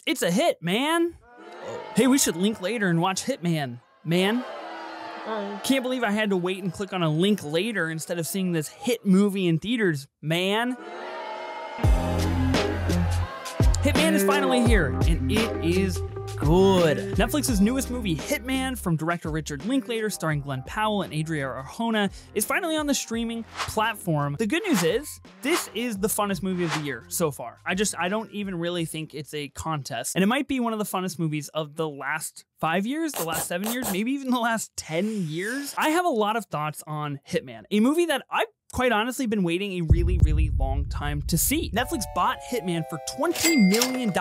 It's a hit, man. Hey, we should link later and watch Hitman, man. Can't believe I had to wait and click on a link later instead of seeing this hit movie in theaters, man. Hitman is finally here, and it is good. Netflix's newest movie, Hitman, from director Richard Linklater, starring Glen Powell and Adria Arjona, is finally on the streaming platform. The good news is, this is the funnest movie of the year so far. I don't even really think it's a contest. And it might be one of the funnest movies of the last 5 years, the last 7 years, maybe even the last 10 years. I have a lot of thoughts on Hitman, a movie that I've quite honestly been waiting a really, really long time to see. Netflix bought Hitman for $20 million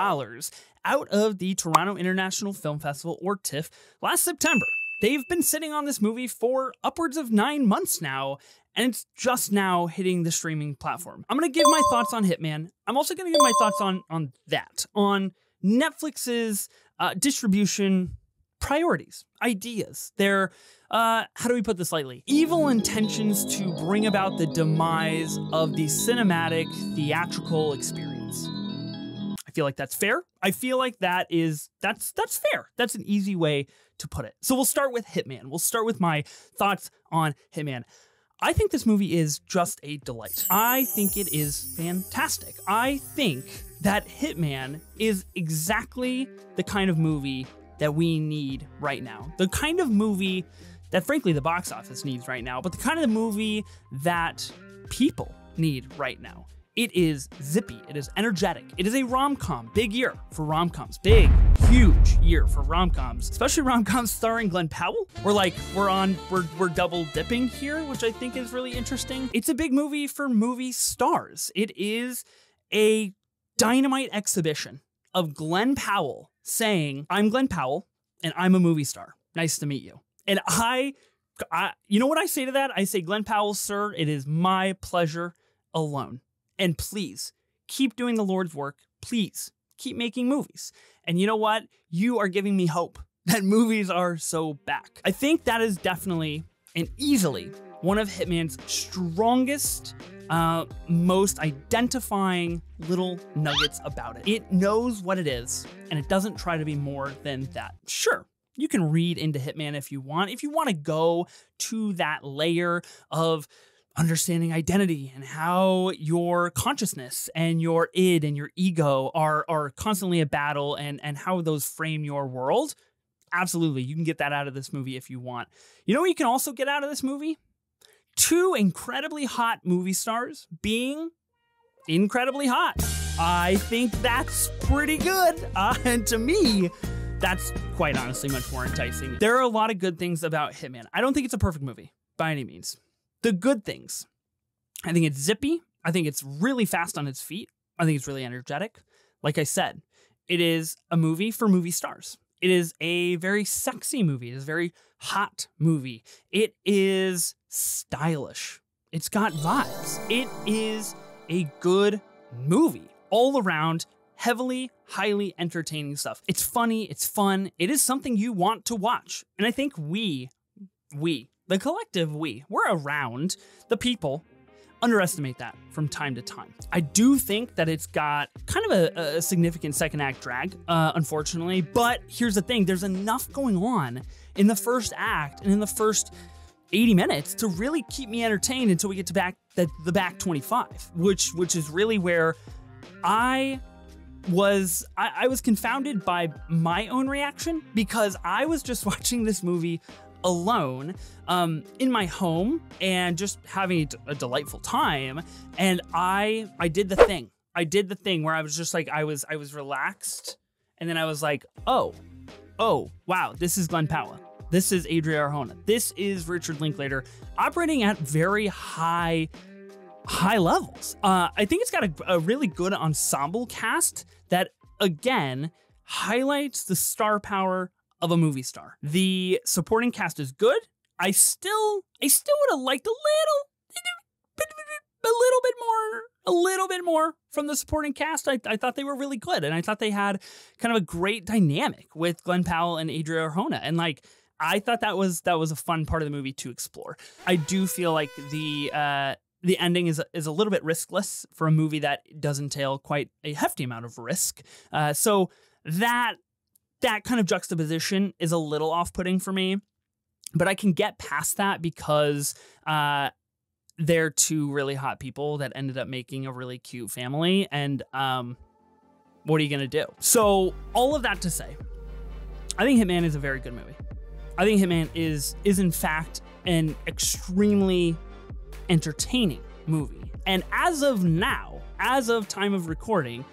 out of the Toronto International Film Festival, or TIFF, last September. They've been sitting on this movie for upwards of 9 months now, and it's just now hitting the streaming platform. I'm gonna give my thoughts on Hitman. I'm also gonna give my thoughts on Netflix's distribution priorities, ideas, their, how do we put this lightly? Evil intentions to bring about the demise of the cinematic theatrical experience. I feel like that's fair. I feel like that's fair. That's an easy way to put it. So we'll start with Hitman. We'll start with my thoughts on Hitman. I think this movie is just a delight. I think it is fantastic. I think that Hitman is exactly the kind of movie that we need right now. The kind of movie that, frankly, the box office needs right now, but the kind of movie that people need right now. It is zippy. It is energetic. It is a rom-com. Big year for rom-coms. Big, huge year for rom-coms, especially rom-coms starring Glen Powell. We're double dipping here, which I think is really interesting. It's a big movie for movie stars. It is a dynamite exhibition of Glen Powell saying, "I'm Glen Powell and I'm a movie star. Nice to meet you." And I you know what I say to that? I say, "Glen Powell, sir, it is my pleasure alone. And please, keep doing the Lord's work. Please, keep making movies. And you know what? You are giving me hope that movies are so back." I think that is definitely and easily one of Hitman's strongest, most identifying little nuggets about it. It knows what it is, and it doesn't try to be more than that. Sure, you can read into Hitman if you want. If you want to go to that layer of understanding identity and how your consciousness and your id and your ego are constantly at battle and how those frame your world, absolutely, you can get that out of this movie if you want. You know what you can also get out of this movie? Two incredibly hot movie stars being incredibly hot. I think that's pretty good. And to me, that's quite honestly much more enticing. There are a lot of good things about Hitman. I don't think it's a perfect movie by any means. The good things: I think it's zippy. I think it's really fast on its feet. I think it's really energetic. Like I said, it is a movie for movie stars. It is a very sexy movie. It is a very hot movie. It is stylish. It's got vibes. It is a good movie. All around, heavily, highly entertaining stuff. It's funny. It's fun. It is something you want to watch. And I think the collective we're around, the people, underestimate that from time to time. I do think that it's got kind of a significant second act drag, unfortunately, but here's the thing, there's enough going on in the first act and in the first 80 minutes to really keep me entertained until we get to the back 25, which is really where I was confounded by my own reaction, because I was just watching this movie alone in my home and just having a delightful time, and I did the thing where I was just like, I was relaxed, and then I was like, oh wow, this is Glen Powell, this is Adria Arjona, this is Richard Linklater operating at very high levels. I think it's got a really good ensemble cast that again highlights the star power of a movie star. The supporting cast is good. I still would have liked a little bit more from the supporting cast. I thought they were really good, and I thought they had kind of a great dynamic with Glen Powell and Adria Arjona, and like I thought that was a fun part of the movie to explore. I do feel like the ending is a little bit riskless for a movie that does entail quite a hefty amount of risk. So that kind of juxtaposition is a little off-putting for me, but I can get past that because they're two really hot people that ended up making a really cute family, and what are you gonna do? So all of that to say, I think Hitman is a very good movie. I think Hitman is in fact an extremely entertaining movie. And as of now, as of time of recording,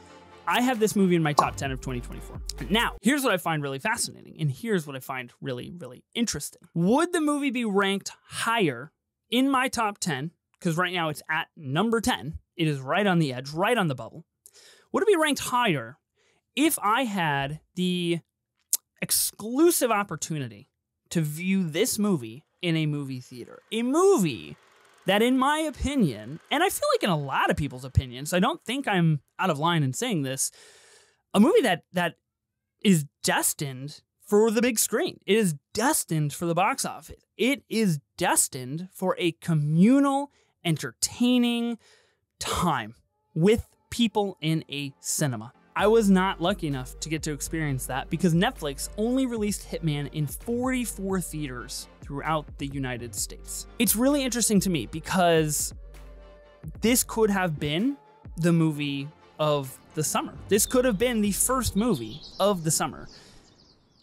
I have this movie in my top 10 of 2024. Now, here's what I find really fascinating, and here's what I find really, really interesting. Would the movie be ranked higher in my top 10? Because right now it's at number 10. It is right on the edge, right on the bubble. Would it be ranked higher if I had the exclusive opportunity to view this movie in a movie theater? A movie that, in my opinion, and I feel like in a lot of people's opinions, I don't think I'm out of line in saying this, a movie that is destined for the big screen. It is destined for the box office. It is destined for a communal, entertaining time with people in a cinema. I was not lucky enough to get to experience that because Netflix only released Hitman in 44 theaters throughout the United States. It's really interesting to me because this could have been the movie of the summer. This could have been the first movie of the summer.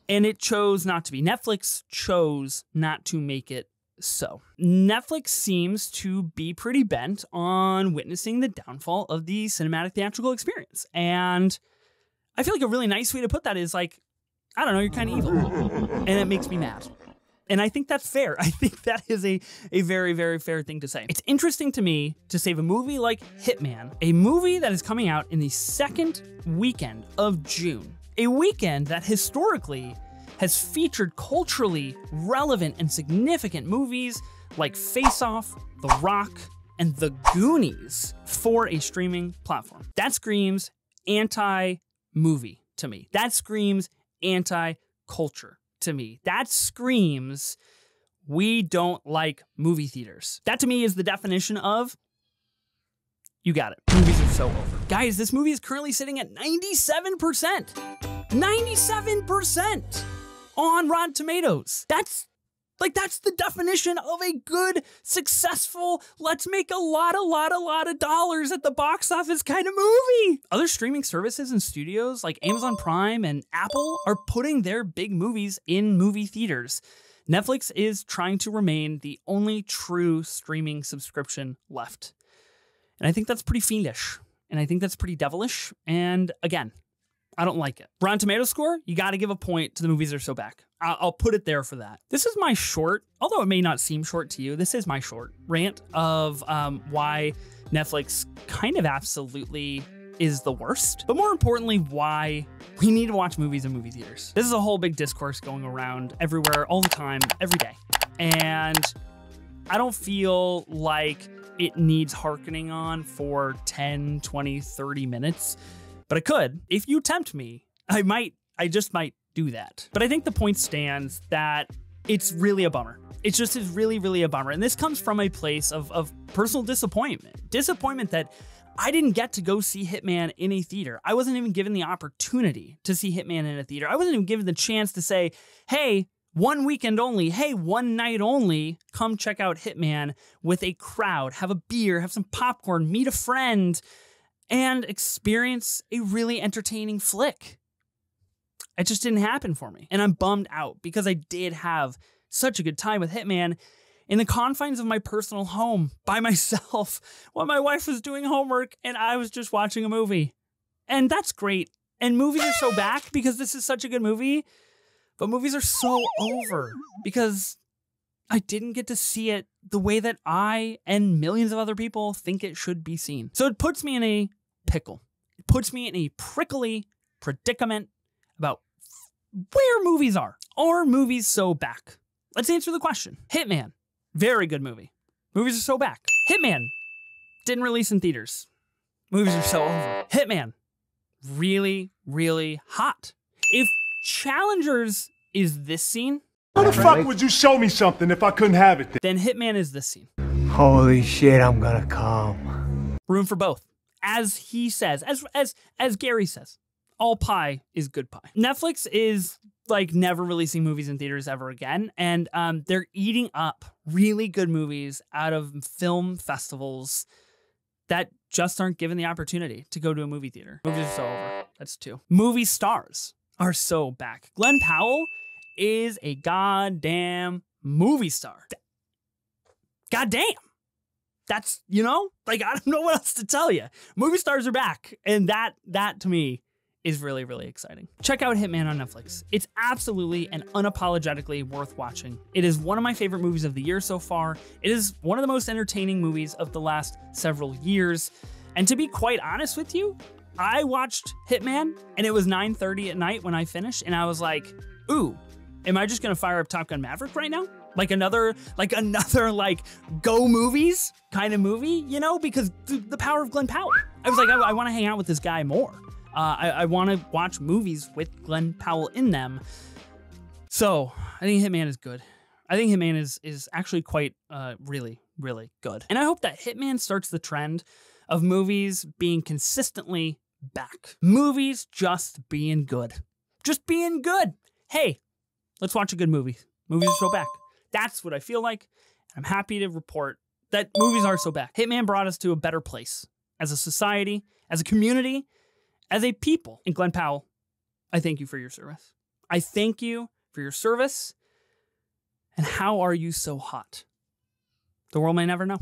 And it chose not to be. Netflix chose not to make it so. Netflix seems to be pretty bent on witnessing the downfall of the cinematic theatrical experience. And I feel like a really nice way to put that is like, I don't know, you're kind of evil. And it makes me mad. And I think that's fair. I think that is a very, very fair thing to say. It's interesting to me to save a movie like Hitman, a movie that is coming out in the second weekend of June, a weekend that historically has featured culturally relevant and significant movies like Face Off, The Rock, and The Goonies for a streaming platform. That screams anti-movie to me. That screams anti-culture to me. That screams we don't like movie theaters. That to me is the definition of you got it. Movies are so over. Guys, this movie is currently sitting at 97%. 97% on Rotten Tomatoes. That's the definition of a good, successful, let's make a lot of dollars at the box office kind of movie. Other streaming services and studios like Amazon Prime and Apple are putting their big movies in movie theaters. Netflix is trying to remain the only true streaming subscription left. And I think that's pretty fiendish. And I think that's pretty devilish. And again, I don't like it. Rotten Tomatoes score, you got to give a point to The Movies Are So Back. I'll put it there for that. This is my short, although it may not seem short to you, this is my short rant of why Netflix kind of absolutely is the worst, but more importantly, why we need to watch movies in movie theaters. This is a whole big discourse going around everywhere, all the time, every day. And I don't feel like it needs hearkening on for 10, 20, 30 minutes. But I could. If you tempt me, I just might do that. But I think the point stands that it's really a bummer. It just is really, really a bummer. And this comes from a place of personal disappointment. Disappointment that I didn't get to go see Hitman in a theater. I wasn't even given the opportunity to see Hitman in a theater. I wasn't even given the chance to say, hey, one weekend only, hey, one night only, come check out Hitman with a crowd, have a beer, have some popcorn, meet a friend, and experience a really entertaining flick. It just didn't happen for me. And I'm bummed out because I did have such a good time with Hitman in the confines of my personal home by myself while my wife was doing homework and I was just watching a movie. And that's great. And movies are so back because this is such a good movie, but movies are so over because I didn't get to see it the way that I and millions of other people think it should be seen. So it puts me in a pickle. It puts me in a prickly predicament about where movies are. Are movies so back? Let's answer the question. Hitman, very good movie. Movies are so back. Hitman, didn't release in theaters. Movies are so over. Hitman, really, really hot. If Challengers is this scene, how the fuck would you show me something if I couldn't have it then Hitman is this scene. Holy shit, I'm gonna come. Room for both. As he says, as Gary says, all pie is good pie. Netflix is like never releasing movies in theaters ever again. And they're eating up really good movies out of film festivals that just aren't given the opportunity to go to a movie theater. Movies are so over. That's 2. Movie stars are so back. Glen Powell is a goddamn movie star. Goddamn. That's, you know, like, I don't know what else to tell you. Movie stars are back. And that to me is really, really exciting. Check out Hitman on Netflix. It's absolutely and unapologetically worth watching. It is one of my favorite movies of the year so far. It is one of the most entertaining movies of the last several years. And to be quite honest with you, I watched Hitman and it was 9:30 at night when I finished, and I was like, ooh, am I just gonna fire up Top Gun Maverick right now? Like another go movies kind of movie, you know, because the power of Glen Powell. I was like, I want to hang out with this guy more. I want to watch movies with Glen Powell in them. So I think Hitman is good. I think Hitman is actually quite really, really good. And I hope that Hitman starts the trend of movies being consistently back. Movies just being good. Just being good. Hey, let's watch a good movie. Movies are so back. That's what I feel like. I'm happy to report that movies are so back. Hitman brought us to a better place as a society, as a community, as a people. And Glen Powell, I thank you for your service. I thank you for your service. And how are you so hot? The world may never know.